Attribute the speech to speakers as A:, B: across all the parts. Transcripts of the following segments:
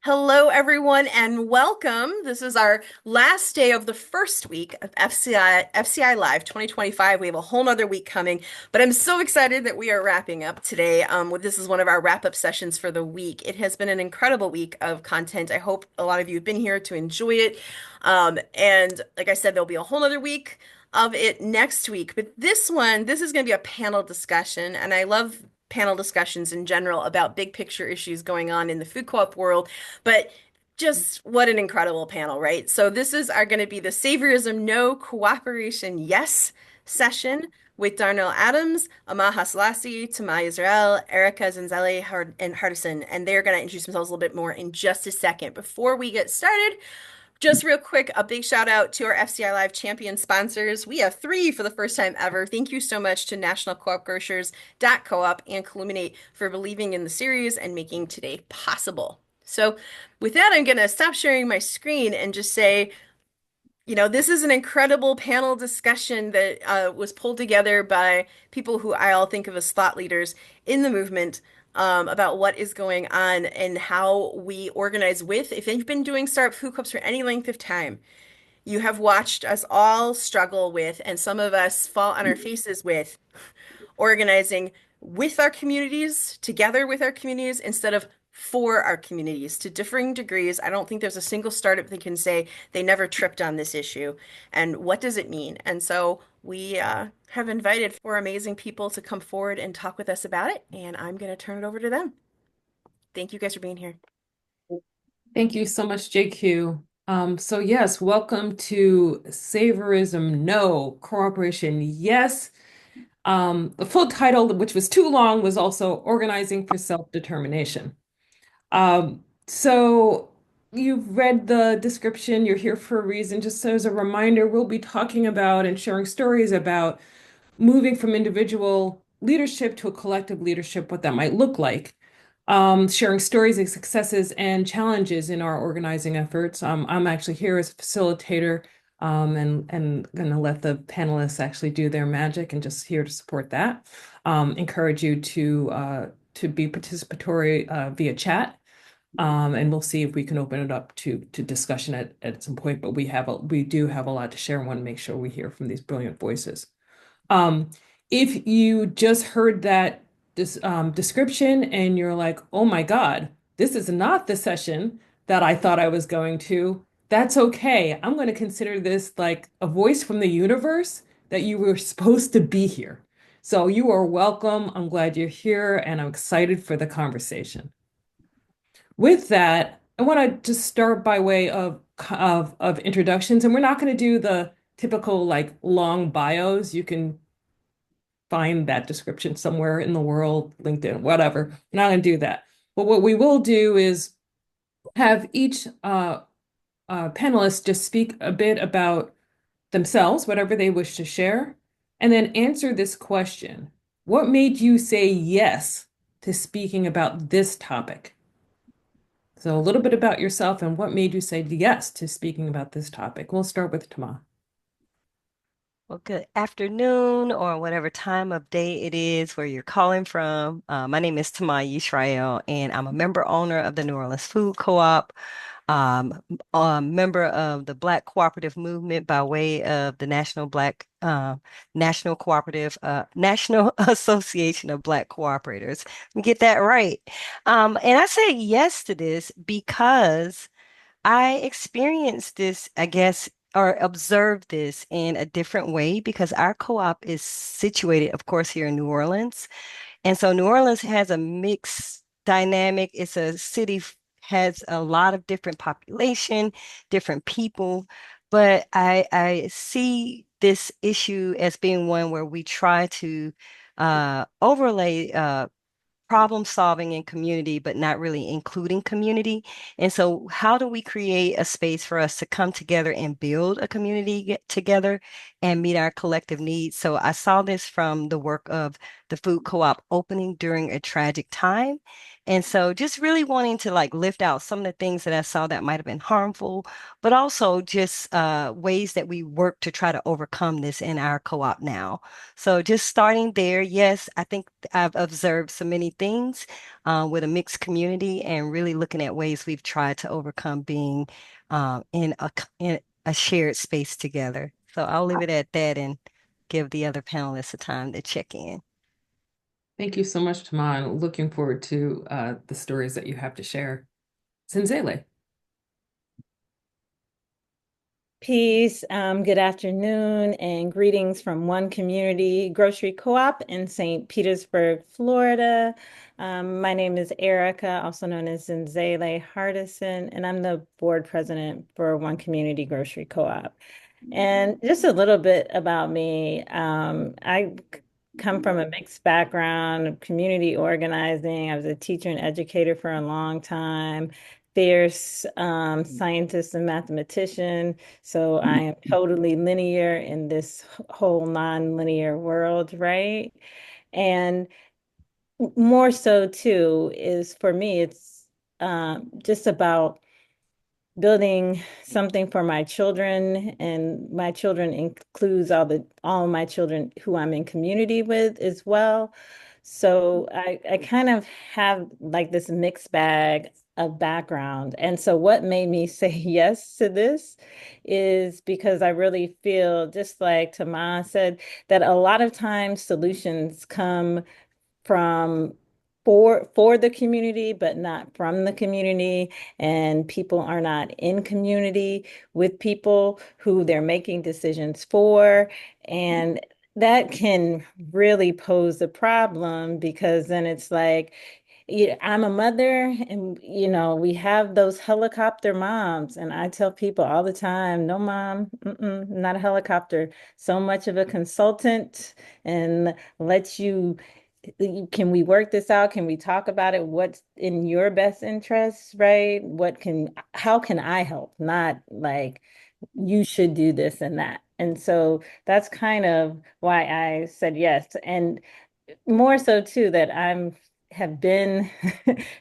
A: Hello, everyone, and welcome. This is our last day of the first week of FCI Live 2025. We have a whole nother week coming, but I'm so excited that we are wrapping up today. This is one of our wrap-up sessions for the week. It has been an incredible week of content. I hope a lot of you have been here to enjoy it. And like I said, there'll be a whole nother week of it next week. But this is going to be a panel discussion, and I love panel discussions in general about big picture issues going on in the food co-op world. But just what an incredible panel, right? So this is are going to be the Saviorism No Cooperation Yes session with Darnell Adams, Amaha Selassie, Tamai Israel, Erica Zanzelli, and Hardison. And they're going to introduce themselves a little bit more in just a second. Before we get started, just real quick, a big shout out to our FCI Live champion sponsors. We have three for the first time ever. Thank you so much to National Co-op Grocers, .coop, and Colluminate for believing in the series and making today possible. So with that, I'm going to stop sharing my screen and just say, this is an incredible panel discussion that was pulled together by people who I all think of as thought leaders in the movement about what is going on and how we organize with. If you've been doing Startup Food Clubs for any length of time, you have watched us all struggle with, and some of us fall on our faces with, organizing with our communities, together with our communities, instead of for our communities to differing degrees. I don't think there's a single startup that can say they never tripped on this issue. And what does it mean? And so we have invited four amazing people to come forward and talk with us about it. And I'm going to turn it over to them. Thank you guys for being here.
B: Thank you so much, JQ. So yes, welcome to Saviorism No, Cooperation Yes. The full title, which was too long, was also Organizing for Self-Determination. So you've read the description, you're here for a reason. Just as a reminder, we'll be talking about and sharing stories about moving from individual leadership to a collective leadership, what that might look like. Sharing stories of successes and challenges in our organizing efforts. I'm actually here as a facilitator, and going to let the panelists actually do their magic and just here to support that. Encourage you to be participatory via chat. And we'll see if we can open it up to discussion at some point. But we do have a lot to share and want to make sure we hear from these brilliant voices. Um, if you just heard that description and you're like, oh my God, this is not the session that I thought I was going to, that's okay. I'm going to consider this like a voice from the universe that you were supposed to be here. So you are welcome. I'm glad you're here and I'm excited for the conversation. With that, I want to just start by way of introductions, and we're not going to do the typical like long bios. You can find that description somewhere in the world, LinkedIn, whatever. We're not going to do that. But what we will do is have each panelist just speak a bit about themselves, whatever they wish to share, and then answer this question. What made you say yes to speaking about this topic? So a little bit about yourself and what made you say yes to speaking about this topic. We'll start with Tama.
C: Well, good afternoon, or whatever time of day it is where you're calling from. My name is Tamai Israel, and I'm a member owner of the New Orleans Food Co-op, a member of the Black Cooperative Movement by way of the National Cooperative, National Association of Black Cooperators. Let me get that right. And I say yes to this because I experienced this, I guess, or observed this in a different way because our co-op is situated, of course, here in New Orleans. And so New Orleans has a mixed dynamic. It's a city, has a lot of different population, different people. But I see this issue as being one where we try to overlay problem solving in community, but not really including community. And so, how do we create a space for us to come together and build a community together and meet our collective needs? So, I saw this from the work of the food co-op opening during a tragic time. And so just really wanting to like lift out some of the things that I saw that might have been harmful, but also just ways that we work to try to overcome this in our co-op now. So just starting there, yes, I think I've observed so many things with a mixed community and really looking at ways we've tried to overcome being in a shared space together. So I'll leave it at that and give the other panelists a time to check in.
B: Thank you so much, Taman. Looking forward to the stories that you have to share. Sinzele.
D: Peace, good afternoon, and greetings from One Community Grocery Co-op in St. Petersburg, Florida. My name is Erica, also known as Zinzele Hardison, and I'm the board president for One Community Grocery Co-op. And just a little bit about me. Come from a mixed background of community organizing. I was a teacher and educator for a long time, fierce scientist and mathematician. So I am totally linear in this whole non-linear world, right? And more so too is for me, it's just about building something for my children, and my children includes all my children who I'm in community with as well. So I kind of have like this mixed bag of background. And so what made me say yes to this is because I really feel, just like Tama said, that a lot of times solutions come from for the community, but not from the community. And people are not in community with people who they're making decisions for. And that can really pose a problem, because then it's like, I'm a mother, and we have those helicopter moms, and I tell people all the time, no, mom, not a helicopter, so much of a consultant, and let you can we work this out? Can we talk about it? What's in your best interest, right? How can I help? Not like you should do this and that. And so that's kind of why I said yes. And more so too that have been,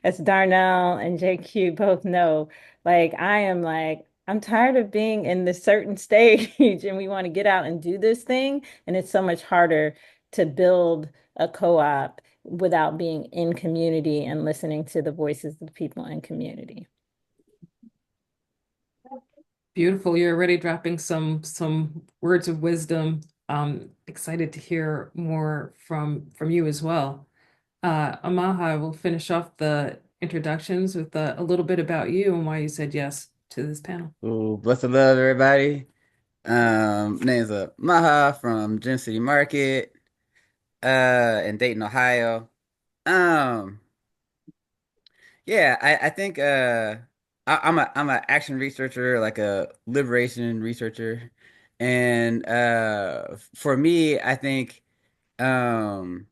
D: as Darnell and JQ both know, like I'm tired of being in this certain stage and we want to get out and do this thing. And it's so much harder to build a co-op without being in community and listening to the voices of the people in community.
B: Beautiful. You're already dropping some words of wisdom. Excited to hear more from you as well. Amaha will finish off the introductions with a little bit about you and why you said yes to this panel.
E: Ooh, bless the love, everybody. Name's Maha from Gym City Market, in Dayton, Ohio. Um, yeah, I think I'm a action researcher, like a liberation researcher, and for me, I think um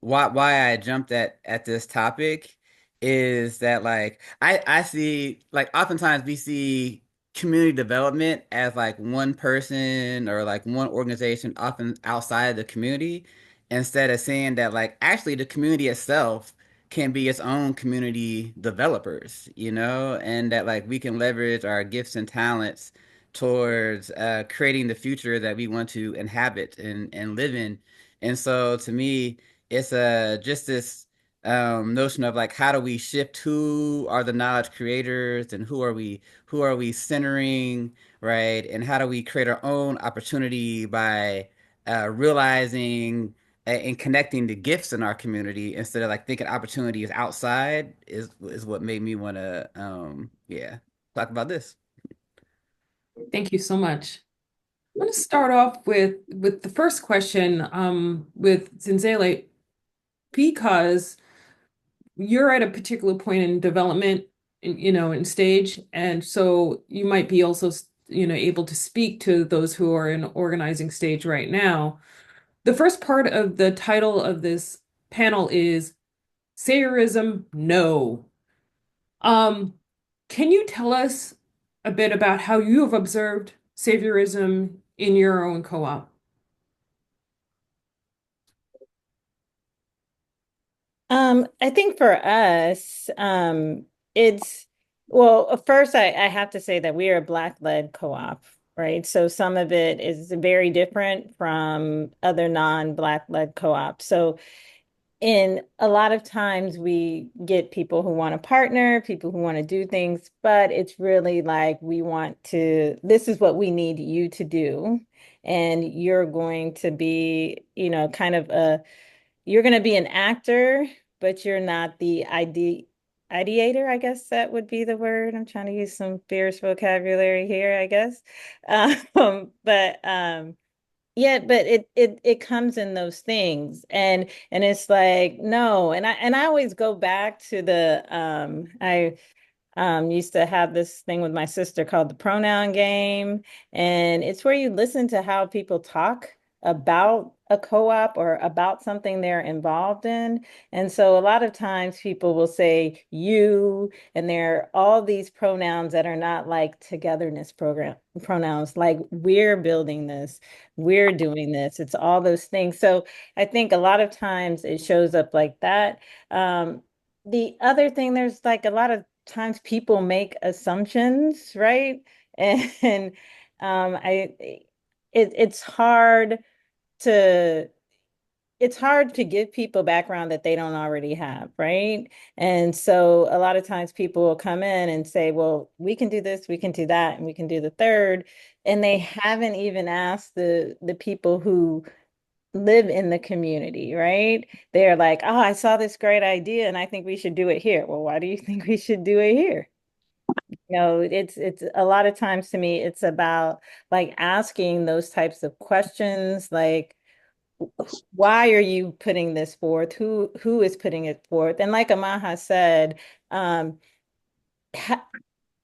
E: why I jumped at this topic is that like I see like oftentimes we see community development as like one person or like one organization often outside the community instead of seeing that like actually the community itself can be its own community developers, you know, and that like we can leverage our gifts and talents towards creating the future that we want to inhabit and live in. And so to me, it's just this notion of like how do we shift who are the knowledge creators and who are we centering, right? And how do we create our own opportunity by realizing and connecting the gifts in our community instead of like thinking opportunity is outside is what made me want to yeah, talk about this.
B: Thank you so much. I'm going to start off with the first question with Zinzele, because you're at a particular point in development, in stage, and so you might be also, able to speak to those who are in organizing stage right now. The first part of the title of this panel is Saviorism, No. Um, can you tell us a bit about how you have observed saviorism in your own co-op?
D: I think for us, it's well, first I have to say that we are a Black-led co-op, right? So some of it is very different from other non-Black-led co-ops. So in a lot of times we get people who want to partner, people who want to do things, but it's really like we want to, this is what we need you to do. And you're going to be, kind of you're going to be an actor, but you're not the ideator, I guess that would be the word. I'm trying to use some fierce vocabulary here, I guess. But yeah, but it comes in those things, and it's like no, and I always go back to the I used to have this thing with my sister called the pronoun game. And it's where you listen to how people talk about a co-op or about something they're involved in. And so a lot of times people will say you, and there are all these pronouns that are not like togetherness program pronouns, like we're building this, we're doing this. It's all those things. So I think a lot of times it shows up like that. The other thing, there's like a lot of times people make assumptions, right? And I it's hard to it's hard to give people background that they don't already have, right? And so a lot of times people will come in and say, well, we can do this, we can do that, and we can do the third. And they haven't even asked the people who live in the community, right? They're like, oh, I saw this great idea and I think we should do it here. Well, why do you think we should do it here? It's a lot of times to me, it's about like asking those types of questions, like why are you putting this forth? Who is putting it forth? And like Amaha said, ha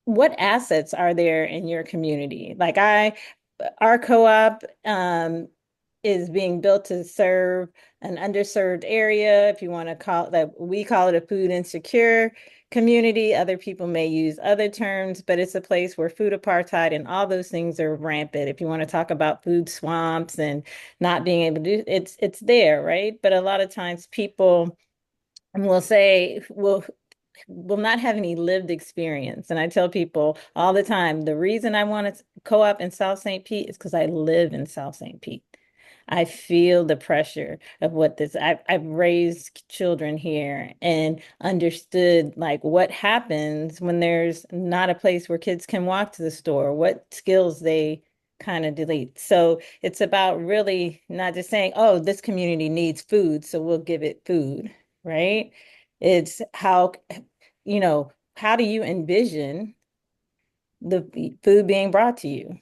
D: what assets are there in your community? Our co-op is being built to serve an underserved area, if you want to call it that. We call it a food insecure community. Other people may use other terms, but it's a place where food apartheid and all those things are rampant. If you want to talk about food swamps and not being able to do it's there, right? But a lot of times people will say, well, will not have any lived experience. And I tell people all the time, the reason I want to co-op in South St. Pete is because I live in South St. Pete. I feel the pressure of what this, I've raised children here and understood like what happens when there's not a place where kids can walk to the store, what skills they kind of delete. So it's about really not just saying, oh, this community needs food, so we'll give it food, right? It's how do you envision the food being brought to you?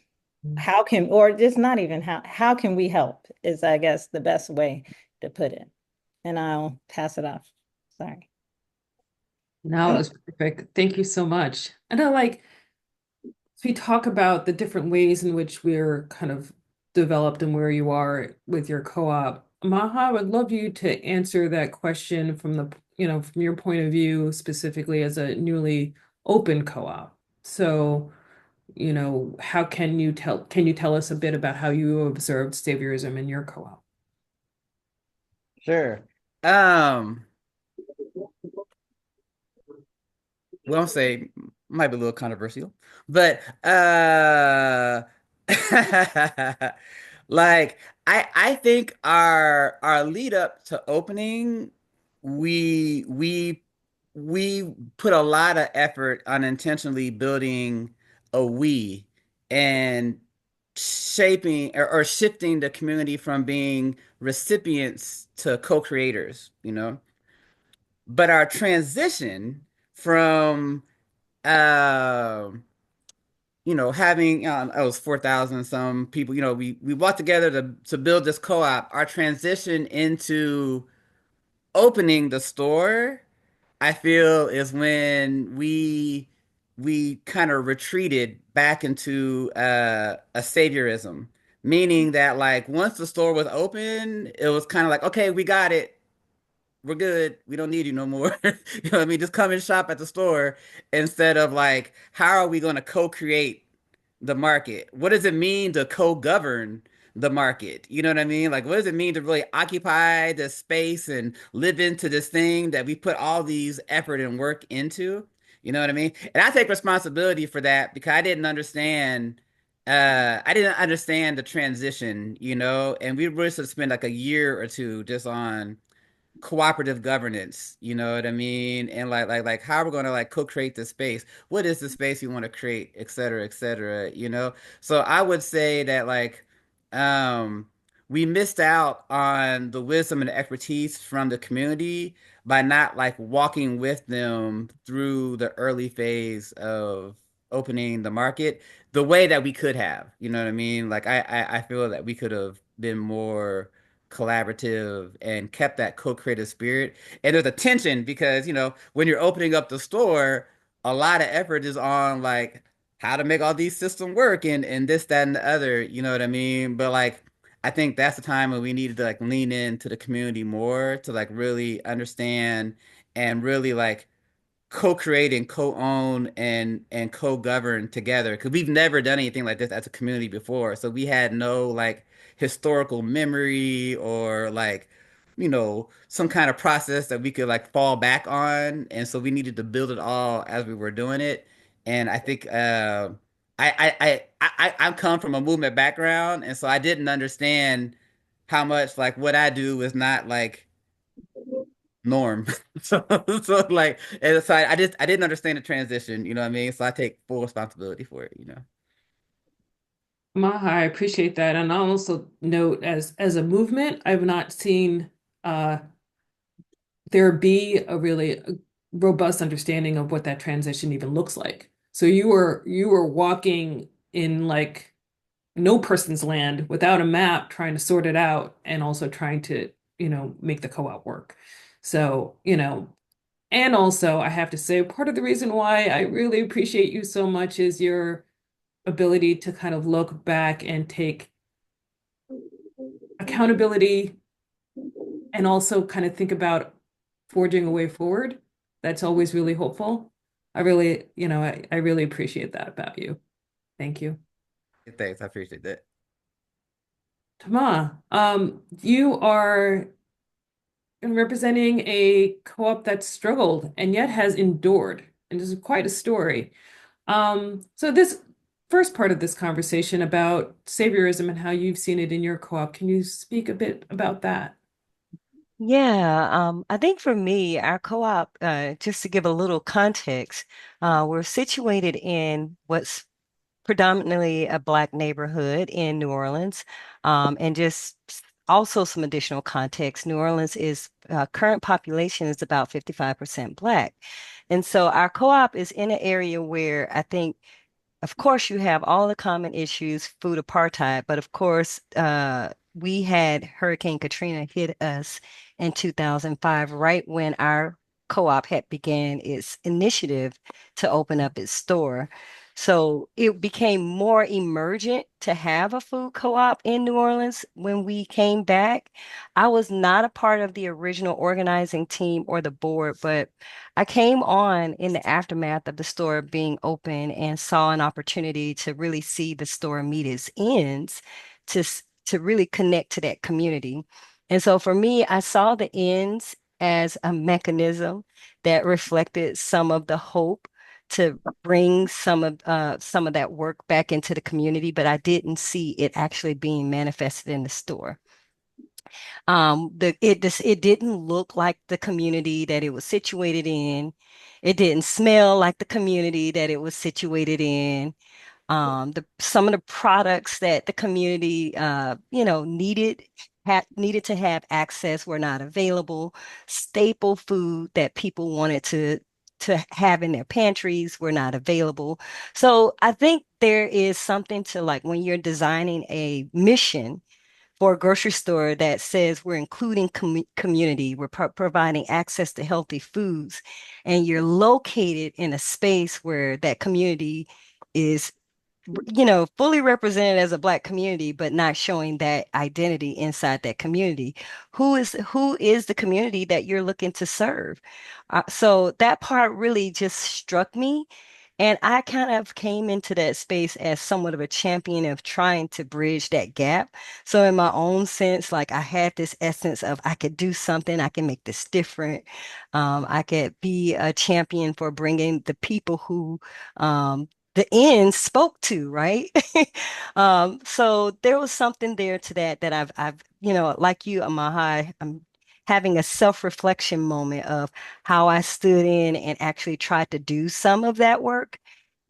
D: How can, or just not even how can we help is, I guess, the best way to put it. And I'll pass it off. Sorry.
B: No, it's perfect. Thank you so much. And I like, as we talk about the different ways in which we're kind of developed and where you are with your co-op, Maha, I would love you to answer that question from from your point of view, specifically as a newly open co-op. So, how can you tell us a bit about how you observed saviorism in your co-op?
E: Sure. Well, I'll say might be a little controversial, but like I think our lead up to opening, we we we put a lot of effort on intentionally building a we and shaping or shifting the community from being recipients to co-creators, But our transition from um having it was 4,000 some people, we worked together to build this co-op. Our transition into opening the store, I feel, is when we kind of retreated back into a saviorism, meaning that like once the store was open, it was kind of like, okay, we got it. We're good. We don't need you no more. You know what I mean? Just come and shop at the store instead of like, how are we going to co-create the market? What does it mean to co-govern the market. You know what I mean? Like, what does it mean to really occupy this space and live into this thing that we put all these effort and work into? You know what I mean? And I take responsibility for that because I didn't understand the transition, you know, and we really should spend like a year or two just on cooperative governance, you know what I mean? And like how we're going to like co-create the space. What is the space you want to create, et cetera, you know? So I would say that like um we missed out on the wisdom and expertise from the community by not like walking with them through the early phase of opening the market the way that we could have. You know what I mean? Like I feel that we could have been more collaborative and kept that co-creative spirit. And there's a tension because, you know, when you're opening up the store, a lot of effort is on like how to make all these systems work and this, that, and the other, you know what I mean? But like I think that's the time when we needed to like lean into the community more to like really understand and really like co-create and co-own and co-govern together because we've never done anything like this as a community before. So we had no like historical memory or like, you know, some kind of process that we could like fall back on. And so we needed to build it all as we were doing it. And I think I come from a movement background, and so I didn't understand how much like what I do is not like norm. So so like and so I didn't understand the transition, you know what I mean? So I take full responsibility for it, you know.
B: Maha, I appreciate that. And I'll also note as a movement, I've not seen uh there be a really robust understanding of what that transition even looks like. So you were walking in like no person's land without a map, trying to sort it out and also trying to, make the co-op work. So, and also I have to say part of the reason why I really appreciate you so much is your ability to kind of look back and take accountability and also kind of think about forging a way forward. That's always really hopeful. I really appreciate that about you. Thank you.
E: Thanks, I appreciate that.
B: Tama, you are representing a co-op that struggled and yet has endured, and this is quite a story. So this first part of this conversation about saviorism and how you've seen it in your co-op, can you speak a bit about that?
C: Yeah, I think for me, our co-op, just to give a little context, we're situated in what's predominantly a Black neighborhood in New Orleans. And just also some additional context, New Orleans is current population is about 55% Black. And so our co-op is in an area where I think of course, you have all the common issues, food apartheid, but of course, we had Hurricane Katrina hit us in 2005, right when our co-op had began its initiative to open up its store. So it became more emergent to have a food co-op in New Orleans when we came back. I was not a part of the original organizing team or the board, but I came on in the aftermath of the store being open and saw an opportunity to really see the store meet its ends to really connect to that community. And so for me, I saw the ends as a mechanism that reflected some of the hope to bring some of that work back into the community, but I didn't see it actually being manifested in the store. It didn't look like the community that it was situated in. It didn't smell like the community that it was situated in. Some of the products that the community needed to have access were not available. Staple food that people wanted to have in their pantries were not available. So I think there is something to like when you're designing a mission for a grocery store that says we're including community, we're providing access to healthy foods, and you're located in a space where that community is, fully represented as a Black community, but not showing that identity inside that community. Who is the community that you're looking to serve? So that part really just struck me. And I kind of came into that space as somewhat of a champion of trying to bridge that gap. So in my own sense, like I had this essence of I could do something, I can make this different. I could be a champion for bringing the people who the end spoke to, right? So there was something there to that that I've, like you, Amaha, I'm having a self-reflection moment of how I stood in and actually tried to do some of that work.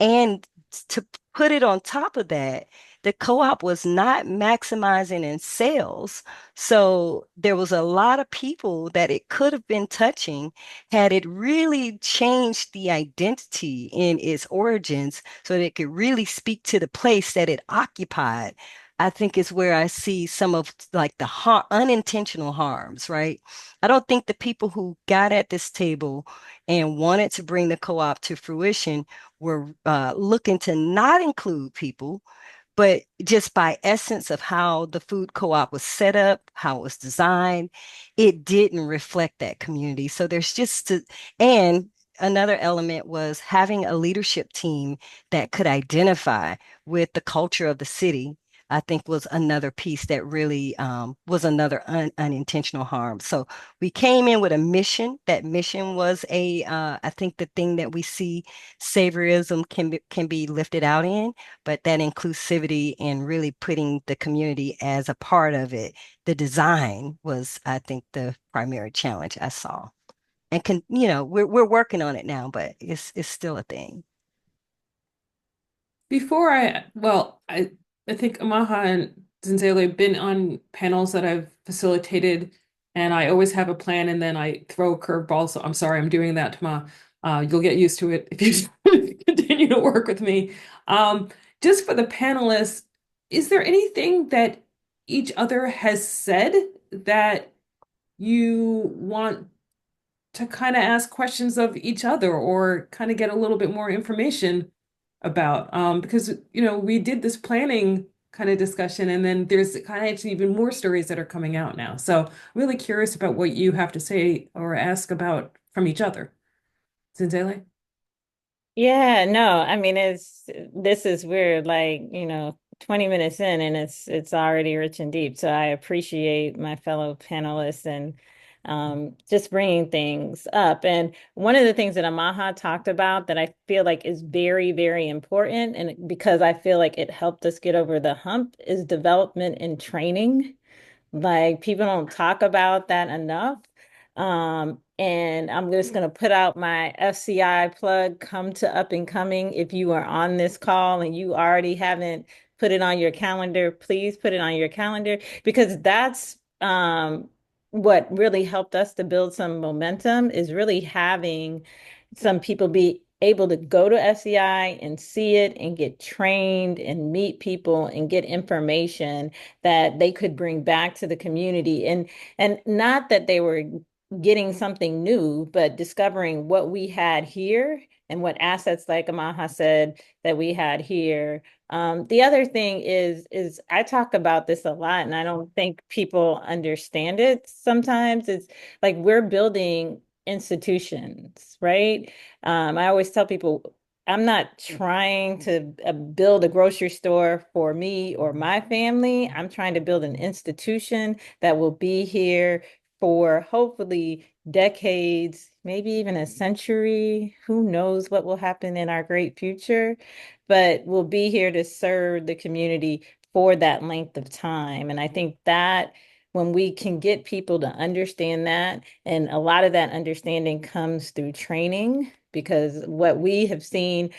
C: And to put it on top of that, the co-op was not maximizing in sales. So there was a lot of people that it could have been touching had it really changed the identity in its origins so that it could really speak to the place that it occupied. I think is where I see some of like the unintentional harms, right? I don't think the people who got at this table and wanted to bring the co-op to fruition were looking to not include people, but just by essence of how the food co-op was set up, how it was designed, it didn't reflect that community. So and another element was having a leadership team that could identify with the culture of the city. I think was another piece that really was another unintentional harm. So we came in with a mission. That mission was I think the thing that we see saviorism can be lifted out in, but that inclusivity and really putting the community as a part of it, the design was, I think, the primary challenge I saw. And we're working on it now, but it's still a thing.
B: I think Amaha and Zinzale have been on panels that I've facilitated, and I always have a plan, and then I throw a curveball. So I'm sorry, I'm doing that, Tama. You'll get used to it if you continue to work with me. Um, just for the panelists, is there anything that each other has said that you want to kind of ask questions of each other or kind of get a little bit more information about? Because, we did this planning kind of discussion, and then there's kind of actually even more stories that are coming out now. So I'm really curious about what you have to say or ask about from each other. Zinzele?
D: Yeah, no, I mean this is weird, like, 20 minutes in and it's already rich and deep. So I appreciate my fellow panelists and just bringing things up. And one of the things that Amaha talked about that I feel like is very, very important, and because I feel like it helped us get over the hump, is development and training. Like people don't talk about that enough. And I'm just going to put out my FCI plug, come to Up and Coming. If you are on this call and you already haven't put it on your calendar, please put it on your calendar because that's what really helped us to build some momentum is really having some people be able to go to FCI and see it and get trained and meet people and get information that they could bring back to the community, and not that they were getting something new, but discovering what we had here and what assets, like Amaha said, that we had here. The other thing is I talk about this a lot, and I don't think people understand it sometimes. It's like we're building institutions, right? I always tell people I'm not trying to build a grocery store for me or my family. I'm trying to build an institution that will be here for hopefully decades, maybe even a century. Who knows what will happen in our great future, but we'll be here to serve the community for that length of time. And I think that when we can get people to understand that, and a lot of that understanding comes through training, because what we have seen,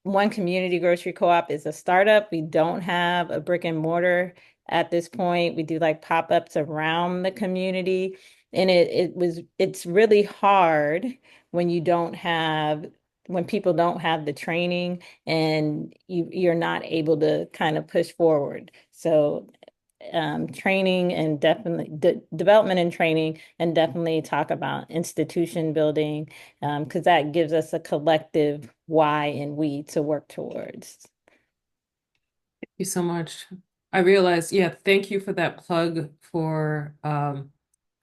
D: one community grocery co-op is a startup. We don't have a brick and mortar at this point. We do like pop-ups around the community. And it's really hard when you don't have when people don't have the training and you're not able to kind of push forward. So training and definitely development and training, and definitely talk about institution building because that gives us a collective why and we to work towards.
B: Thank you so much. I realize, yeah, thank you for that plug for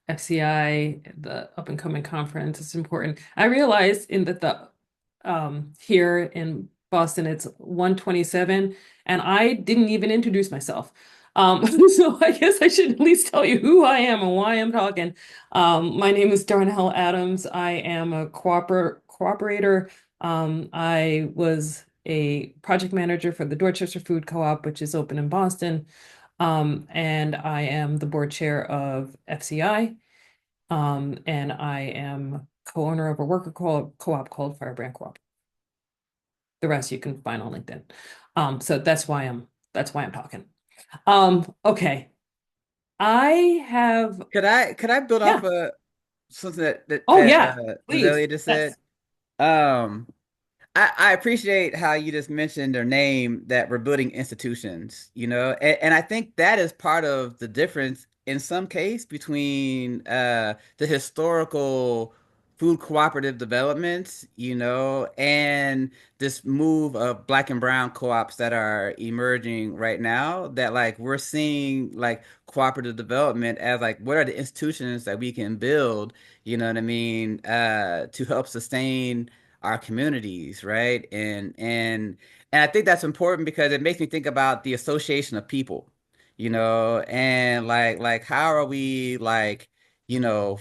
B: FCI, the up and coming conference. It's important. I realize in that the here in Boston, it's 1:27, and I didn't even introduce myself. So I guess I should at least tell you who I am and why I'm talking. My name is Darnell Adams. I am a cooperator. I was a project manager for the Dorchester Food Co-op, which is open in Boston. And I am the board chair of FCI. And I am co-owner of a worker co-op called Firebrand Co-op. The rest you can find on LinkedIn. So that's why I'm talking. Okay. I have,
E: Could I build off
B: yeah.
E: something
B: Oh
E: that
B: yeah, please.
E: Azalea just said?
B: Yes.
E: Um, I appreciate how you just mentioned their name, that we're building institutions, and I think that is part of the difference in some case between the historical food cooperative developments, and this move of black and brown co-ops that are emerging right now, that like we're seeing like cooperative development as like what are the institutions that we can build, you know what I mean, to help sustain our communities, right? And I think that's important because it makes me think about the association of people, and like how are we like, you know,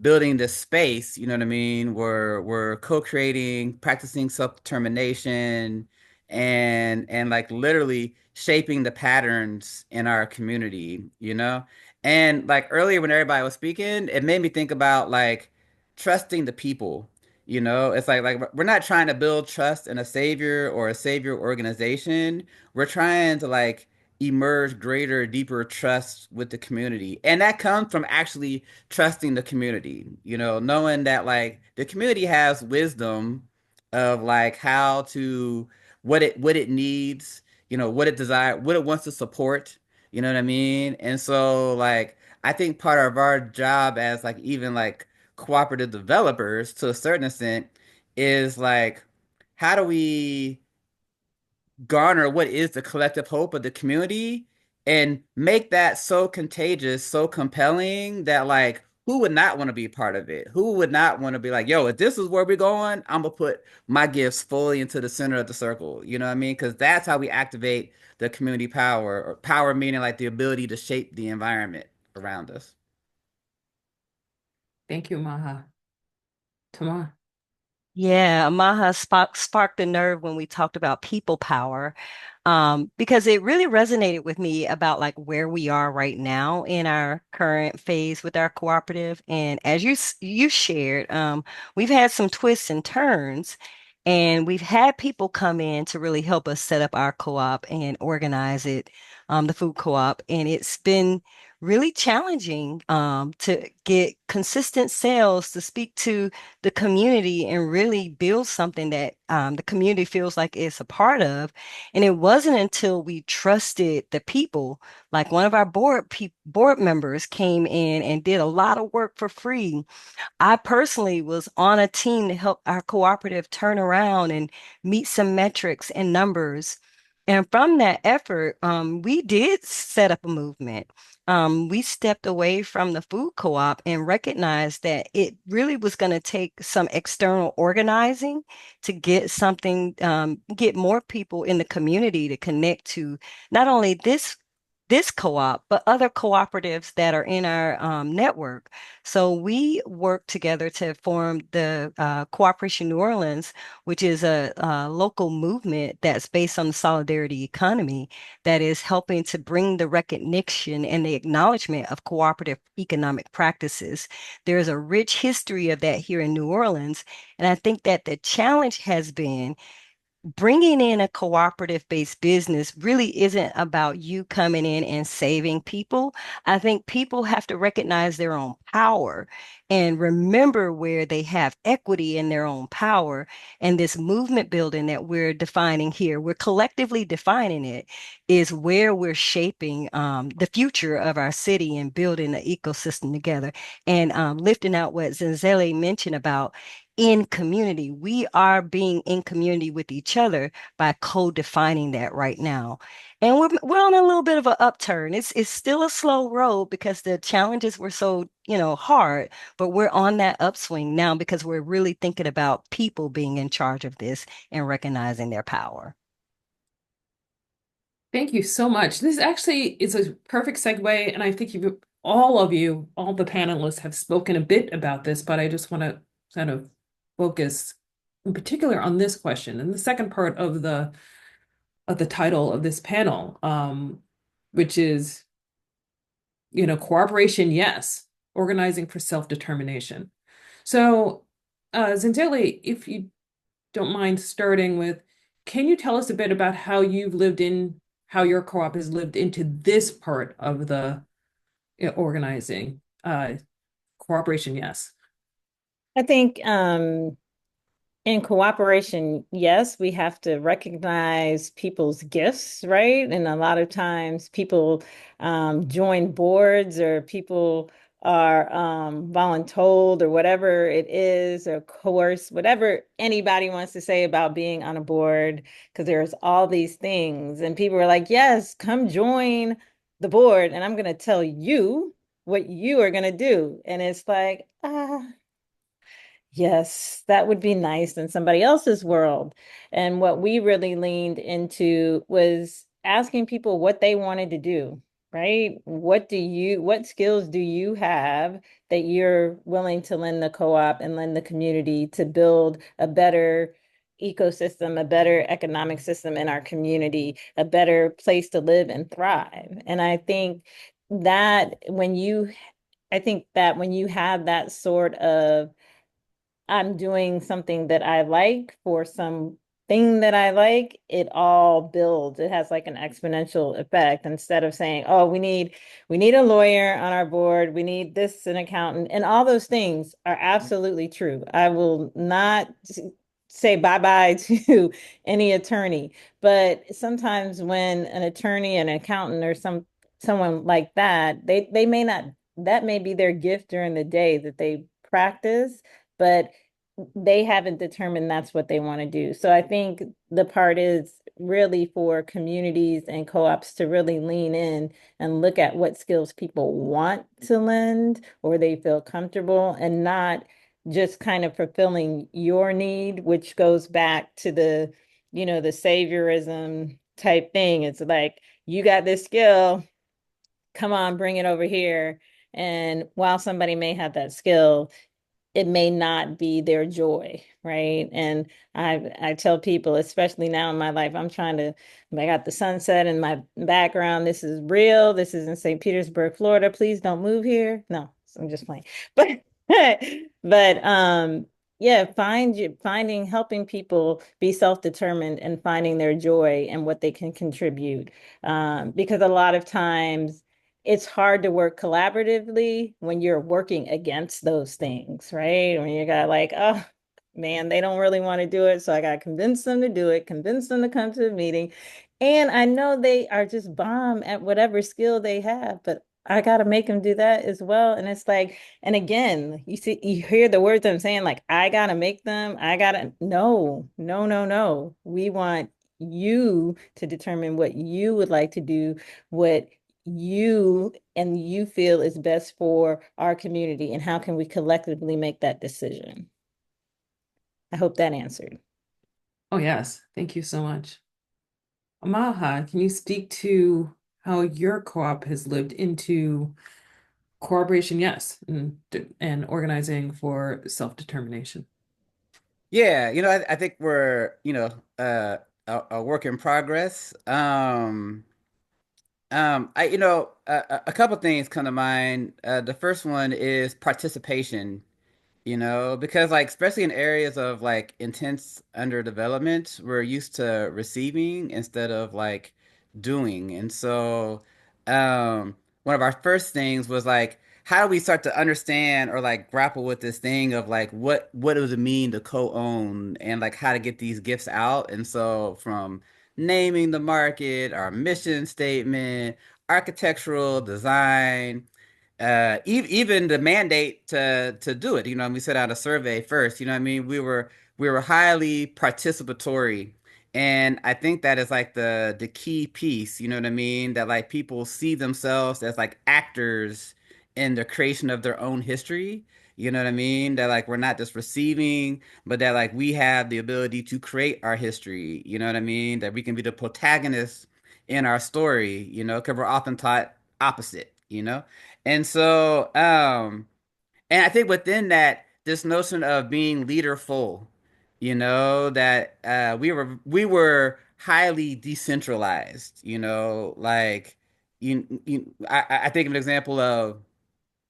E: building this space, you know what I mean? We're co-creating, practicing self-determination, and like literally shaping the patterns in our community, you know? And like earlier when everybody was speaking, it made me think about like trusting the people. It's like we're not trying to build trust in a savior or a savior organization. We're trying to like emerge greater, deeper trust with the community. And that comes from actually trusting the community, knowing that like the community has wisdom of like how to what it needs, what it desires, what it wants to support, you know what I mean? And so like I think part of our job as like even like cooperative developers to a certain extent is like how do we garner what is the collective hope of the community and make that so contagious, so compelling that like who would not want to be part of it? Who would not want to be like, yo, if this is where we're going, I'm gonna put my gifts fully into the center of the circle. You know what I mean? Because that's how we activate the community power, or power meaning like the ability to shape the environment around us.
B: Thank you, Maha. Tama.
C: Yeah, Maha sparked the nerve when we talked about people power, because it really resonated with me about like where we are right now in our current phase with our cooperative. And as you shared, we've had some twists and turns, and we've had people come in to really help us set up our co-op and organize it, the food co-op, and it's been really challenging to get consistent sales to speak to the community and really build something that the community feels like it's a part of. And it wasn't until we trusted the people, like one of our board members came in and did a lot of work for free. I personally was on a team to help our cooperative turn around and meet some metrics and numbers. And from that effort, we did set up a movement. We stepped away from the food co-op and recognized that it really was going to take some external organizing to get something, get more people in the community to connect to not only this co-op, but other cooperatives that are in our network. So we work together to form the Cooperation New Orleans, which is a local movement that's based on the solidarity economy that is helping to bring the recognition and the acknowledgement of cooperative economic practices. There's a rich history of that here in New Orleans. And I think that the challenge has been bringing in a cooperative based business really isn't about you coming in and saving people. I think people have to recognize their own power and remember where they have equity in their own power. And this movement building that we're defining here, we're collectively defining it, is where we're shaping the future of our city and building the ecosystem together. And lifting out what Zanzele mentioned about in community. We are being in community with each other by co-defining that right now. And we're on a little bit of an upturn. It's still a slow road because the challenges were so, hard, but we're on that upswing now because we're really thinking about people being in charge of this and recognizing their power.
B: Thank you so much. This actually is a perfect segue, and I think all the panelists have spoken a bit about this, but I just want to kind of focus in particular on this question and the second part of the title of this panel, which is, cooperation, yes, organizing for self-determination. So, Zenzele, if you don't mind starting with, can you tell us a bit about how your co-op has lived into this part of the organizing? Cooperation, yes.
D: I think in cooperation, yes, we have to recognize people's gifts, right? And a lot of times people join boards or people are voluntold or whatever it is, or coerced, whatever anybody wants to say about being on a board, because there's all these things. And people are like, yes, come join the board, and I'm going to tell you what you are going to do. And it's like, yes, that would be nice in somebody else's world. And what we really leaned into was asking people what they wanted to do, right? What skills do you have that you're willing to lend the co-op and lend the community to build a better ecosystem, a better economic system in our community, a better place to live and thrive. And that when you, I think that when you have that sort of I'm doing something that I like for some thing that I like, it all builds. It has like an exponential effect instead of saying, oh, we need a lawyer on our board, we need this an accountant, and all those things are absolutely true. I will not say bye-bye to any attorney, but sometimes when an attorney, an accountant, or someone like that, they may not, that may be their gift during the day that they practice, but they haven't determined that's what they want to do. So I think the part is really for communities and co-ops to really lean in and look at what skills people want to lend or they feel comfortable, and not just kind of fulfilling your need, which goes back to the saviorism type thing. It's like, you got this skill, come on, bring it over here. And while somebody may have that skill, it may not be their joy, right? And I tell people, especially now in my life, I got the sunset in my background. This is real. This is in St. Petersburg, Florida. Please don't move here. No, I'm just playing. But but yeah, helping people be self-determined and finding their joy and what they can contribute. Because a lot of times it's hard to work collaboratively when you're working against those things, right? When you got like, oh man, they don't really want to do it. So I got to convince them to do it, convince them to come to the meeting. And I know they are just bomb at whatever skill they have, but I got to make them do that as well. And it's like, and again, you hear the words I'm saying, like, I got to make them, no, no, no, no. We want you to determine what you would like to do, what you feel is best for our community, and how can we collectively make that decision. I hope that answered.
B: Oh, yes. Thank you so much. Maha, can you speak to how your co-op has lived into cooperation, yes, and organizing for self-determination?
E: Yeah, I think we're, a work in progress. A couple things come to mind. The first one is participation. Because like especially in areas of like intense underdevelopment, we're used to receiving instead of like doing. And so one of our first things was like how do we start to understand or like grapple with this thing of like what does it mean to co-own and like how to get these gifts out. And so from naming the market, our mission statement, architectural design, even the mandate to do it. We set out a survey first. You know what I mean? We were highly participatory. And I think that is like the key piece, you know what I mean? That like people see themselves as like actors in the creation of their own history. You know what I mean? That like we're not just receiving, but that like we have the ability to create our history. You know what I mean? That we can be the protagonists in our story, because we're often taught opposite, And so, and I think within that, this notion of being leaderful, that we were highly decentralized, like I think of an example of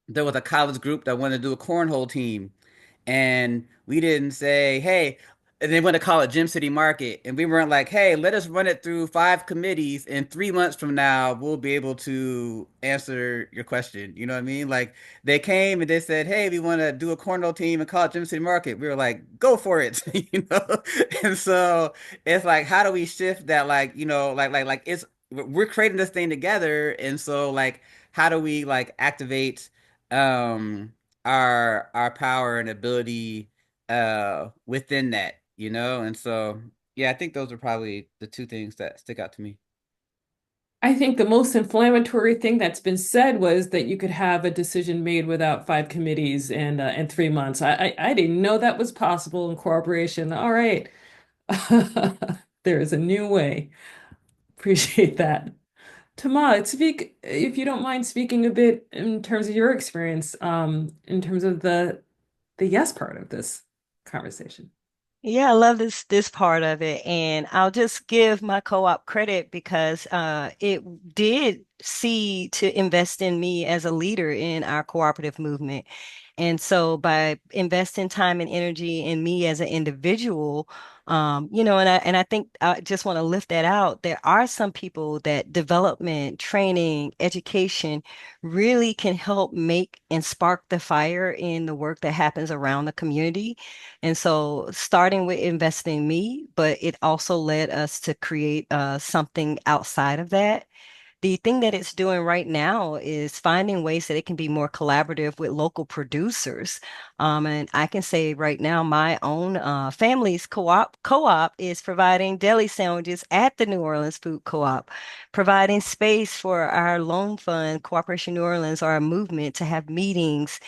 E: there was a college group that wanted to do a cornhole team, and we didn't say, hey, and they want to call it Gym City Market. And we weren't like, hey, let us run it through 5 committees. And 3 months from now, we'll be able to answer your question. You know what I mean? Like they came and they said, hey, we want to do a cornhole team and call it Gym City Market. We were like, go for it. And so it's like, how do we shift that? Like, like it's, we're creating this thing together. And so like, how do we like activate, um, our power and ability within that, And so yeah, I think those are probably the two things that stick out to me.
B: I think the most inflammatory thing that's been said was that you could have a decision made without 5 committees and 3 months. I didn't know that was possible in cooperation. All right. There is a new way. Appreciate that. Tama, speak if you don't mind speaking a bit in terms of your experience, in terms of the yes part of this conversation.
C: Yeah, I love this part of it, and I'll just give my co-op credit because it did see to invest in me as a leader in our cooperative movement. And so by investing time and energy in me as an individual, and I think I just want to lift that out. There are some people that development, training, education really can help make and spark the fire in the work that happens around the community. And so starting with investing me, but it also led us to create something outside of that. The thing that it's doing right now is finding ways that it can be more collaborative with local producers. And I can say right now, my own family's co-op is providing deli sandwiches at the New Orleans Food Co-op, providing space for our loan fund, Cooperation New Orleans, or our movement to have meetings.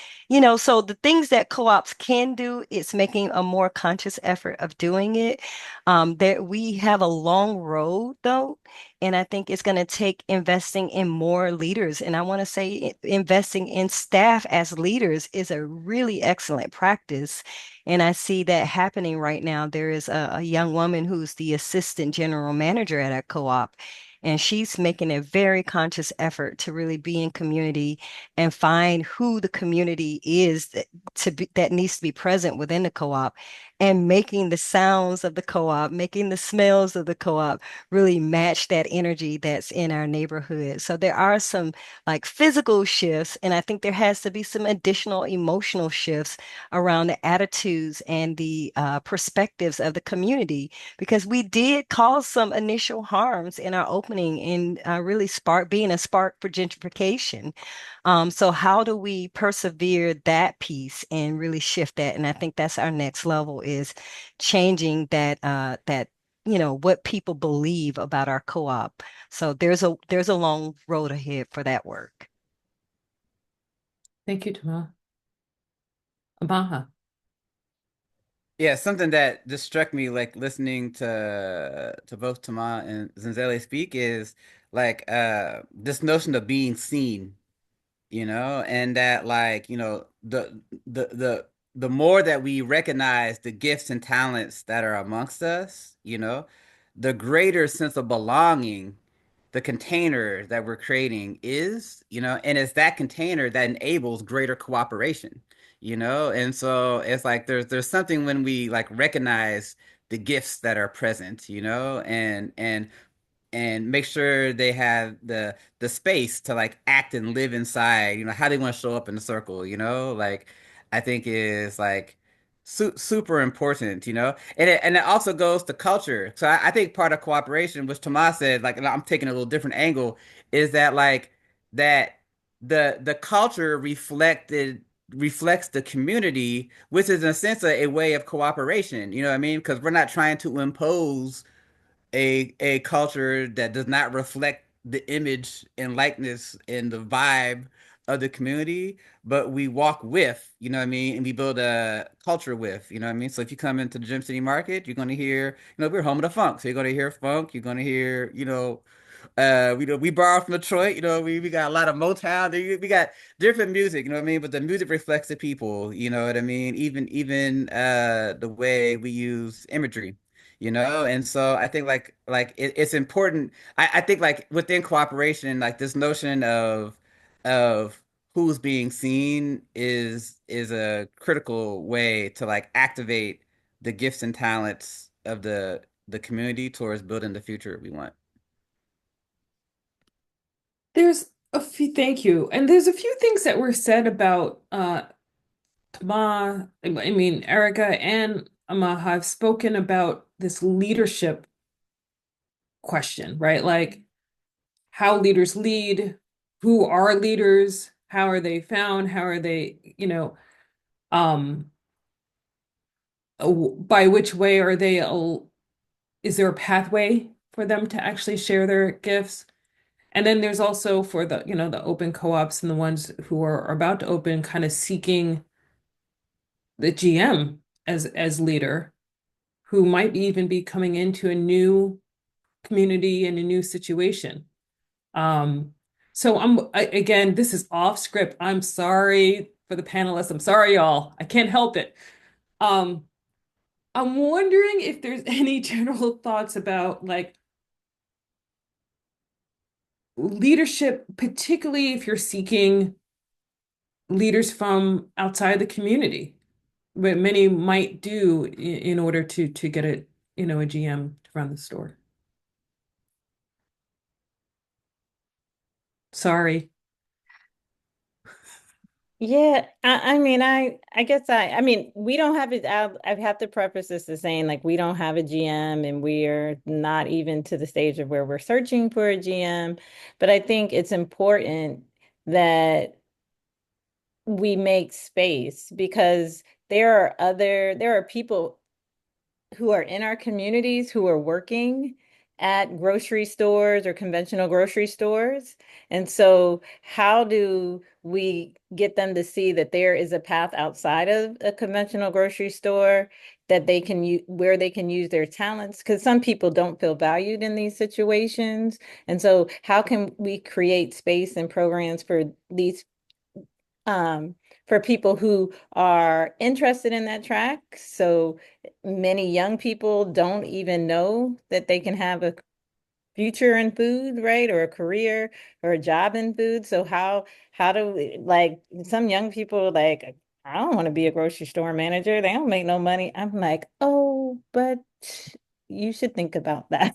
C: So the things that co-ops can do, it's making a more conscious effort of doing it. That we have a long road though, and I think it's going to take investing in more leaders. And I want to say investing in staff as leaders is a really excellent practice. And I see that happening right now. There is a young woman who's the assistant general manager at a co-op. And she's making a very conscious effort to really be in community and find who the community is that needs to be present within the co-op, and making the sounds of the co-op, making the smells of the co-op really match that energy that's in our neighborhood. So there are some like physical shifts, and I think there has to be some additional emotional shifts around the attitudes and the perspectives of the community, because we did cause some initial harms in our opening and really being a spark for gentrification. So how do we persevere that piece and really shift that? And I think that's our next level, is changing what people believe about our co-op. So there's a long road ahead for that work.
B: Thank you, Tama. Amaha.
E: Yeah, something that just struck me like listening to both Tama and Zinzele speak is like this notion of being seen, and that like, the more that we recognize the gifts and talents that are amongst us, the greater sense of belonging the container that we're creating is, and it's that container that enables greater cooperation, and so it's like there's something when we like recognize the gifts that are present, and make sure they have the space to like act and live inside, how they want to show up in the circle, like I think is like super important, and it also goes to culture. So I think part of cooperation, which Tomas said, like, and I'm taking a little different angle, is that like that. the culture reflects the community, which is in a sense a way of cooperation. You know what I mean? Because we're not trying to impose a culture that does not reflect the image and likeness and the vibe of the community, but we walk with, you know what I mean, and we build a culture with, you know what I mean. So if you come into the Gym City Market, you're going to hear, we're home of the funk, so you're going to hear funk, you're going to hear, we borrow from Detroit, we got a lot of Motown, we got different music, you know what I mean, but the music reflects the people, you know what I mean, even the way we use imagery. And so I think it's important. I think like within cooperation, like this notion of who's being seen is a critical way to like activate the gifts and talents of the community towards building the future we want.
B: There's a few, thank you. And there's a few things that were said about Tama, I mean, Erica and Amaha have spoken about this leadership question, right? Like how leaders lead, who are leaders, how are they found, how are they, um, by which way are they, is there a pathway for them to actually share their gifts? And then there's also for the open co-ops and the ones who are about to open, kind of seeking the GM as leader, who might even be coming into a new community and a new situation. Um, so again, this is off script. I'm sorry for the panelists. I'm sorry, y'all. I can't help it. Um, I'm wondering if there's any general thoughts about like leadership, particularly if you're seeking leaders from outside the community, but many might do in order to get a GM to run the store. Sorry.
D: Yeah, I mean, I guess I mean, we don't have it. I have to preface this as saying like we don't have a GM, and we're not even to the stage of where we're searching for a GM. But I think it's important that we make space because there are people who are in our communities who are working at grocery stores or conventional grocery stores. And so, how do we get them to see that there is a path outside of a conventional grocery store that they can use, where they can use their talents? Because some people don't feel valued in these situations. And so, how can we create space and programs um, for people who are interested in that track? So many young people don't even know that they can have a future in food, right? Or a career or a job in food. So how do we, like some young people like, I don't want to be a grocery store manager. They don't make no money. I'm like, oh, but you should think about that.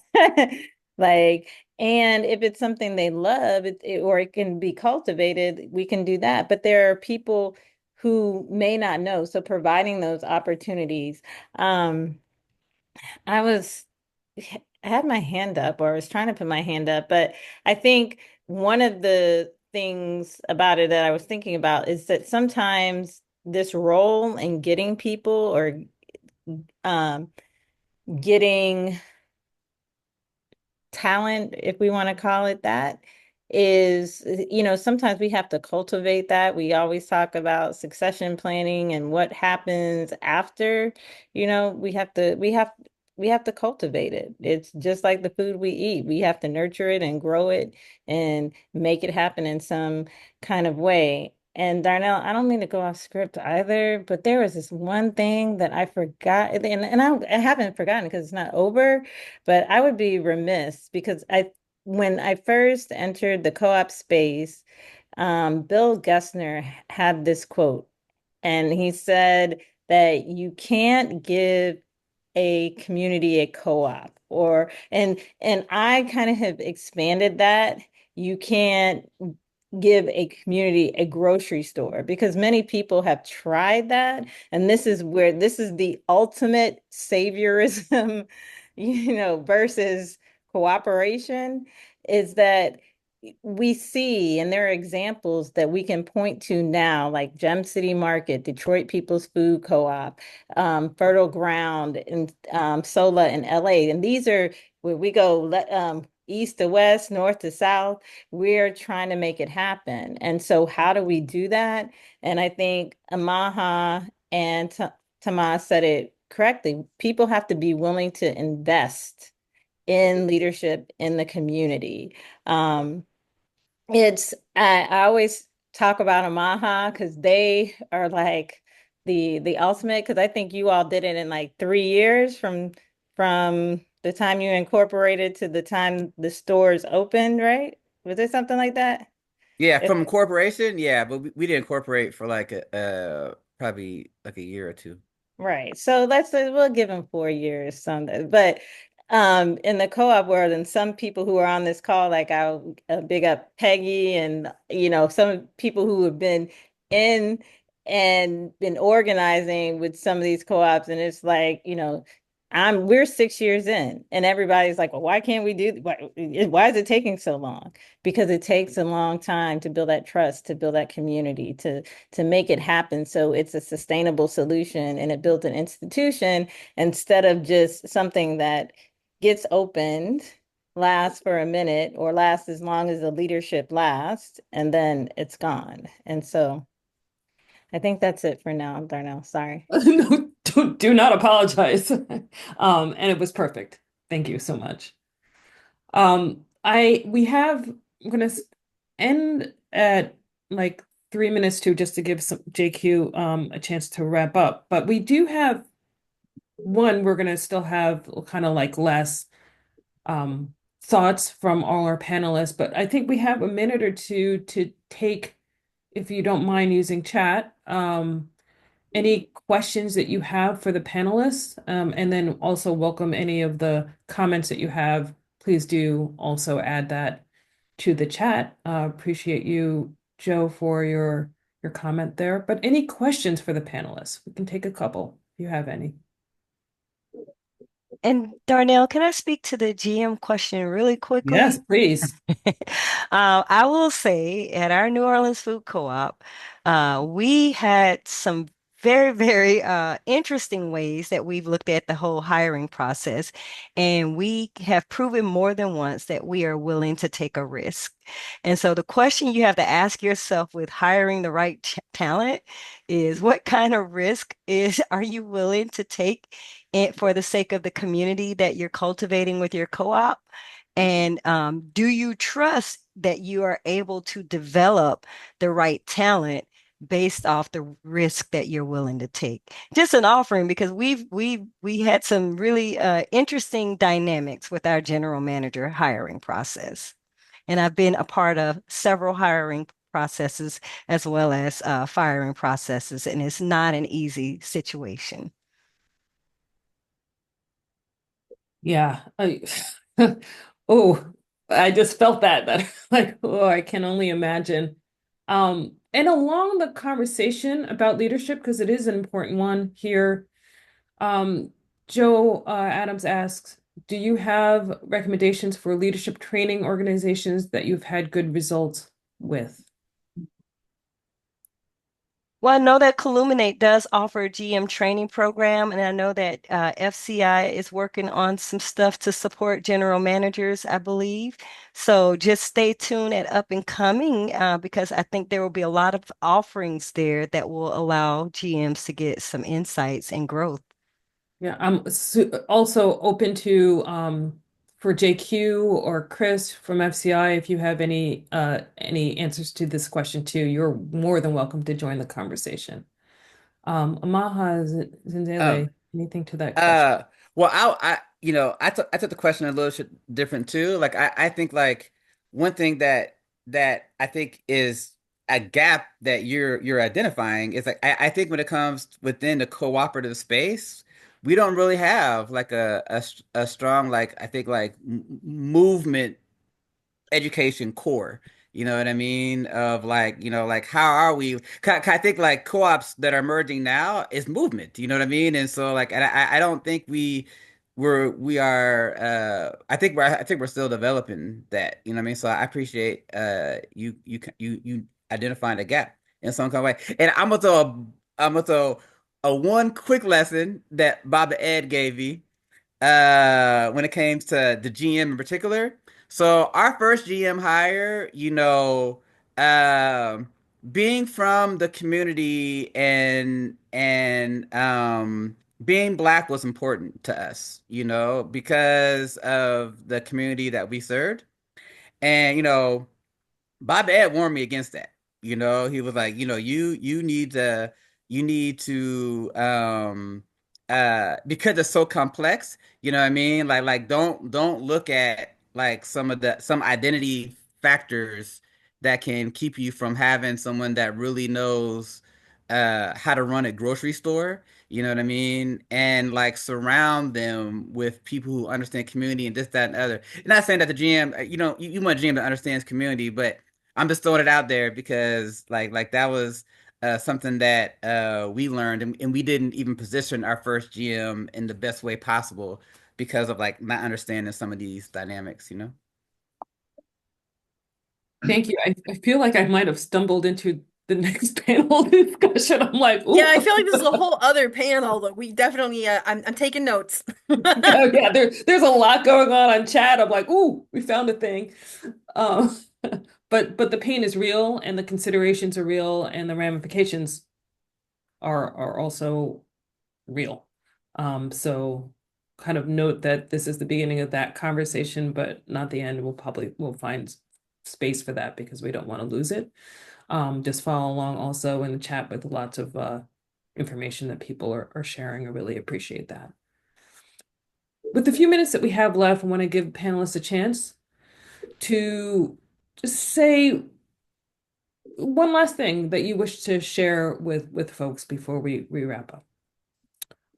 D: Like, and if it's something they love, or it can be cultivated, we can do that. But there are people who may not know. So providing those opportunities. Um, I was I had my hand up, or I was trying to put my hand up, but I think one of the things about it that I was thinking about is that sometimes this role in getting people or um, getting talent, if we want to call it that, is, sometimes we have to cultivate that. We always talk about succession planning and what happens after, we have to cultivate it. It's just like the food we eat. We have to nurture it and grow it and make it happen in some kind of way. And Darnell, I don't mean to go off script either, but there was this one thing that I forgot, and I haven't forgotten because it's not over, but I would be remiss because when I first entered the co-op space, Bill Gessner had this quote, and he said that you can't give a community a co-op, and I kind of have expanded that. You can't give a community a grocery store because many people have tried that, and this is the ultimate saviorism versus cooperation, is that we see, and there are examples that we can point to now, like Gem City Market, Detroit People's Food Co-op, Fertile Ground, and Sola in LA. And these are where we go east to west, north to south. We're trying to make it happen. And so, how do we do that? And I think Amaha and Tomas said it correctly. People have to be willing to invest in leadership in the community. Um, I always talk about Omaha because they are like the ultimate, because I think you all did it in like 3 years from the time you incorporated to the time the stores opened, right? Was it something like that?
E: Yeah,
D: If
E: from corporation, yeah, but we didn't incorporate for like probably like a year or two.
D: Right. So let's say we'll give them 4 years, some, but in the co-op world, and some people who are on this call, like I'll big up Peggy and some people who have been in and been organizing with some of these co-ops, and it's like, we're 6 years in, and everybody's like, well, why can't we do why is it taking so long? Because it takes a long time to build that trust, to build that community, to make it happen so it's a sustainable solution and it built an institution instead of just something that gets opened, lasts for a minute or lasts as long as the leadership lasts, and then it's gone. And so I think that's it for now, Darnell. Sorry.
B: No, do not apologize. And it was perfect. Thank you so much. I'm gonna end at like 3 minutes to just to give some JQ a chance to wrap up. But we do have one, we're gonna still have kind of like less thoughts from all our panelists, but I think we have a minute or two to take, if you don't mind using chat, any questions that you have for the panelists, and then also welcome any of the comments that you have. Please do also add that to the chat. Appreciate you, Joe, for your comment there. But any questions for the panelists? We can take a couple if you have any.
C: And Darnell, can I speak to the GM question really
B: Yes,
C: quickly?
B: please.
C: I will say at our New Orleans Food Co-op, we had some very interesting ways that we've looked at the whole hiring process. And we have proven more than once that we are willing to take a risk. And so the question you have to ask yourself with hiring the right talent is what kind of risk are you willing to take for the sake of the community that you're cultivating with your co-op? And do you trust that you are able to develop the right talent based off the risk that you're willing to take? Just an offering because we had some really interesting dynamics with our general manager hiring process. And I've been a part of several hiring processes as well as firing processes, and it's not an easy situation.
B: Yeah. Oh, I just felt that like, oh, I can only imagine. And along the conversation about leadership, because it is an important one here, um, Joe Adams asks, do you have recommendations for leadership training organizations that you've had good results with?
C: Well, I know that Colluminate does offer a GM training program, and I know that FCI is working on some stuff to support general managers, I believe. So just stay tuned at Up and Coming because I think there will be a lot of offerings there that will allow GMs to get some insights and growth.
B: Yeah, I'm also open to for JQ or Chris from FCI if you have any answers to this question too. You're more than welcome to join the conversation. Amaha
E: Um,
B: Zindele, anything to that question?
E: Uh, well, I took the question a little bit different too. Like, I think like one thing that I think is a gap that you're identifying is like I think when it comes within the cooperative space, we don't really have like a strong like I think like movement education core. You know what I mean? Of like, like how are we? I think like co-ops that are emerging now is movement. You know what I mean? And so like, and I don't think we we are I think we're still developing that, you know what I mean? So I appreciate you identifying a gap in some kind of way. And I'm gonna throw a one quick lesson that Bob Ed gave me when it came to the GM in particular. So our first GM hire, um being from the community and being black was important to us, because of the community that we served. And Bob Ed warned me against that. He was like, you need to because it's so complex, you know what I mean? Like don't look at like some identity factors that can keep you from having someone that really knows how to run a grocery store, you know what I mean? And like surround them with people who understand community and this, that, and other. Not saying that the GM, you want a GM that understands community, but I'm just throwing it out there because like that was something that we learned, and we didn't even position our first GM in the best way possible because of like not understanding some of these dynamics, you know?
B: Thank you. I feel like I might have stumbled into the next panel discussion. I'm like,
A: Yeah,
B: ooh.
A: I feel like this is a whole other panel that we definitely I'm taking notes.
B: Oh yeah, there's a lot going on chat. I'm like, ooh, we found a thing. Um, but the pain is real, and the considerations are real, and the ramifications are also real. So kind of note that this is the beginning of that conversation, but not the end. We'll find space for that because we don't want to lose it. Just follow along also in the chat with lots of information that people are sharing. I really appreciate that. With the few minutes that we have left, I want to give panelists a chance to just say one last thing that you wish to share with folks before we wrap up.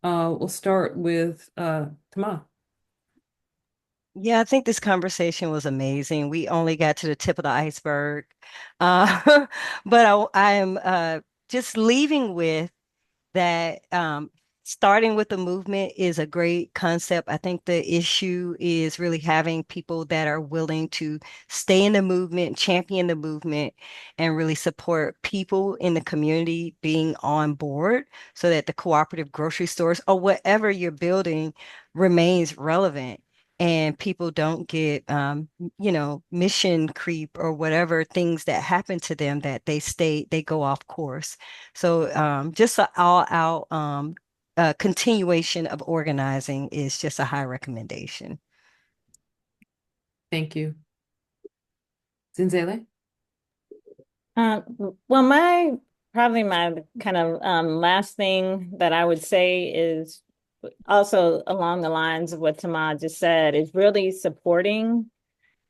B: We'll start with Tama.
C: Yeah, I think this conversation was amazing. We only got to the tip of the iceberg. Uh, but I am just leaving with that starting with the movement is a great concept. I think the issue is really having people that are willing to stay in the movement, champion the movement, and really support people in the community being on board so that the cooperative grocery stores or whatever you're building remains relevant. And people don't get, mission creep or whatever things that happen to them that they go off course. So just an all-out continuation of organizing is just a high recommendation.
B: Thank you. Zinzele?
D: Uh, well, my kind of last thing that I would say is also along the lines of what Tamad just said, is really supporting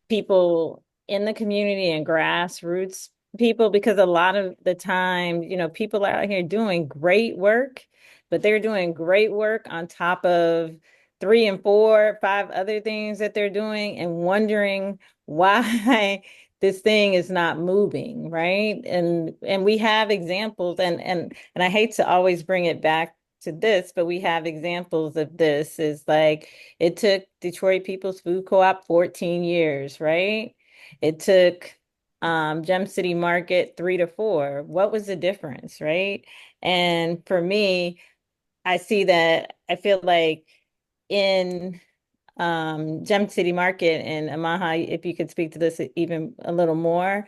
D: people in the community and grassroots people, because a lot of the time, people are out here doing great work, but they're doing great work on top of three and four, five other things that they're doing and wondering why this thing is not moving, right? And we have examples, and I hate to always bring it back to this, but we have examples of this. Is like it took Detroit People's Food Co-op 14 years, right? It took Gem City Market 3 to 4. What was the difference, right? And for me, I see that I feel like in Gem City Market and Amaha, if you could speak to this even a little more,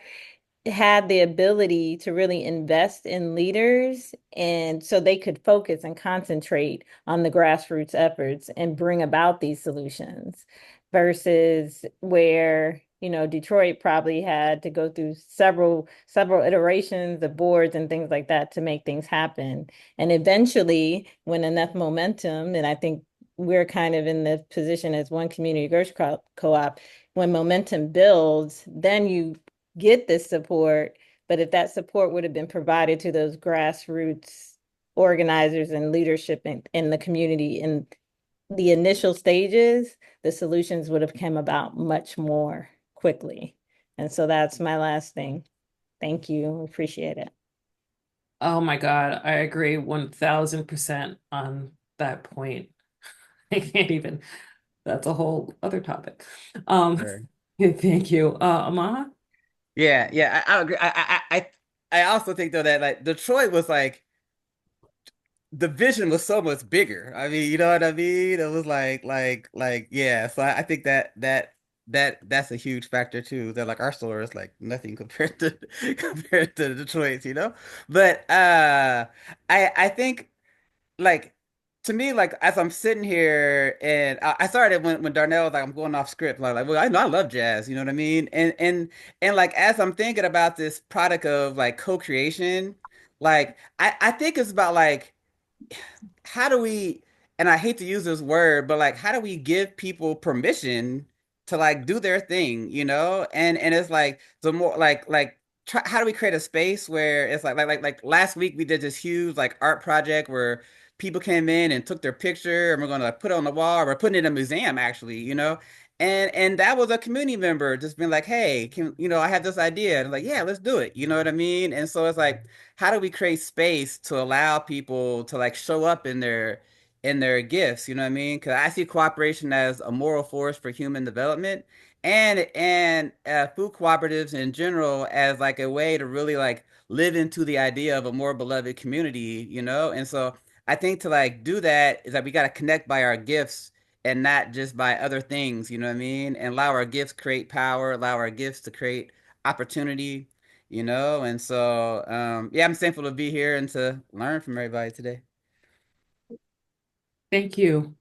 D: had the ability to really invest in leaders and so they could focus and concentrate on the grassroots efforts and bring about these solutions versus where Detroit probably had to go through several iterations of boards and things like that to make things happen. And eventually when enough momentum, and I think we're kind of in the position as one community grocery co-op, when momentum builds, then you get this support. But if that support would have been provided to those grassroots organizers and leadership in the community in the initial stages, the solutions would have come about much more quickly. And so that's my last thing. Thank you. Appreciate it.
B: Oh my God, I agree 1000% on that point. I can't even, that's a whole other topic. Um,
E: Sure.
B: thank you. Amaha?
E: Yeah, I agree. I also think though that like Detroit was like the vision was so much bigger. I mean, you know what I mean? It was yeah. So I think that's a huge factor too. That like our store is like nothing compared to compared to Detroit's, you know? But I think like to me, like as I'm sitting here and I started when Darnell was like I'm going off script, well, I know I love jazz, you know what I mean? And like as I'm thinking about this product of like co-creation, like I think it's about like how do we, and I hate to use this word, but like how do we give people permission to like do their thing, you know? And it's like the more how do we create a space where it's like last week we did this huge like art project where people came in and took their picture and we're gonna like put it on the wall. We're putting it in a museum actually, you know? And that was a community member just being like, hey, can you know, I have this idea. And like, yeah, let's do it. You know what I mean? And so it's like how do we create space to allow people to like show up in their gifts, you know what I mean? Because I see cooperation as a moral force for human development and food cooperatives in general as like a way to really like live into the idea of a more beloved community, you know? And so I think to like do that is that we got to connect by our gifts and not just by other things, you know what I mean? And allow our gifts create power, allow our gifts to create opportunity, you know? And so, yeah, I'm thankful to be here and to learn from everybody today.
B: Thank you.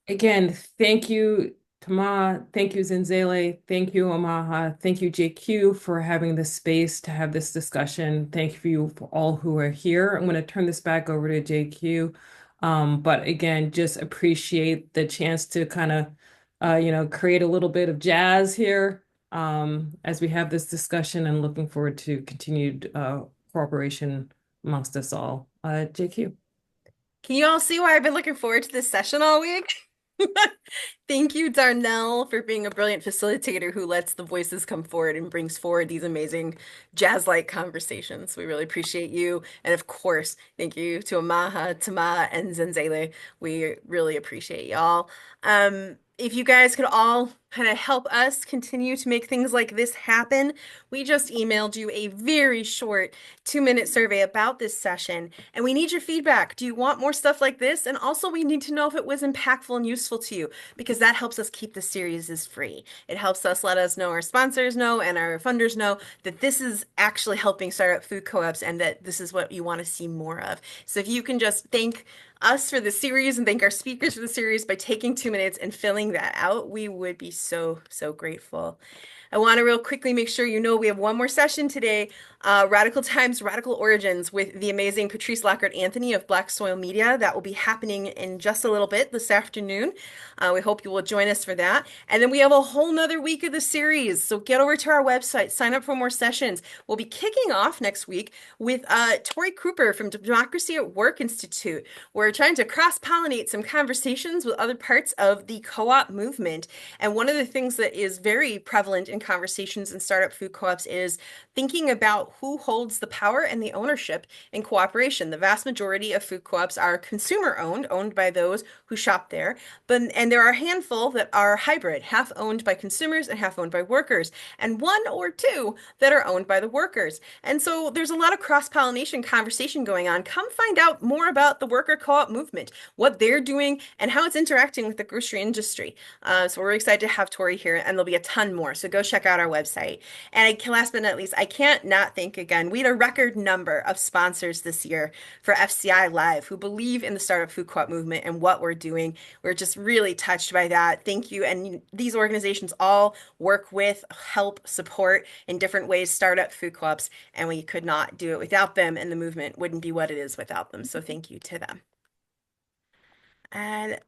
B: Again, thank you, Tama. Thank you, Zinzele. Thank you, Omaha. Thank you, JQ, for having this space to have this discussion. Thank you for all who are here. I'm going to turn this back over to JQ. But again, just appreciate the chance to kind of, create a little bit of jazz here as we have this discussion and looking forward to continued cooperation amongst us all. JQ.
A: Can you all see why I've been looking forward to this session all week? Thank you, Darnell, for being a brilliant facilitator who lets the voices come forward and brings forward these amazing jazz-like conversations. We really appreciate you. And of course, thank you to Amaha, Tama, and Zenzele. We really appreciate y'all. If you guys could all kind of help us continue to make things like this happen, we just emailed you a very short 2-minute survey about this session, and we need your feedback. Do you want more stuff like this? And also, we need to know if it was impactful and useful to you, because that helps us keep the series is free. It helps us let us know, our sponsors know, and our funders know that this is actually helping start up food co-ops and that this is what you want to see more of. So if you can just thank us for the series and thank our speakers for the series by taking 2 minutes and filling that out, we would be so, so grateful. I want to real quickly make sure you know we have one more session today, Radical Times, Radical Origins, with the amazing Patrice Lockhart Anthony of Black Soil Media. That will be happening in just a little bit this afternoon. We hope you will join us for that. And then we have a whole nother week of the series. So get over to our website, sign up for more sessions. We'll be kicking off next week with Tori Cooper from Democracy at Work Institute. We're trying to cross-pollinate some conversations with other parts of the co-op movement. And one of the things that is very prevalent in conversations in startup food co-ops is thinking about who holds the power and the ownership in cooperation. The vast majority of food co-ops are consumer owned, owned by those who shop there. And there are a handful that are hybrid, half owned by consumers and half owned by workers, and one or two that are owned by the workers. And so there's a lot of cross-pollination conversation going on. Come find out more about the worker co-op movement, what they're doing, and how it's interacting with the grocery industry. So we're excited to have Tori here, and there'll be a ton more. So go check out our website. And last but not least, I can't not thank again. We had a record number of sponsors this year for FCI Live who believe in the startup food co-op movement and what we're doing. We're just really touched by that. Thank you. And these organizations all work with, help, support in different ways startup food co-ops, and we could not do it without them, and the movement wouldn't be what it is without them. So thank you to them. And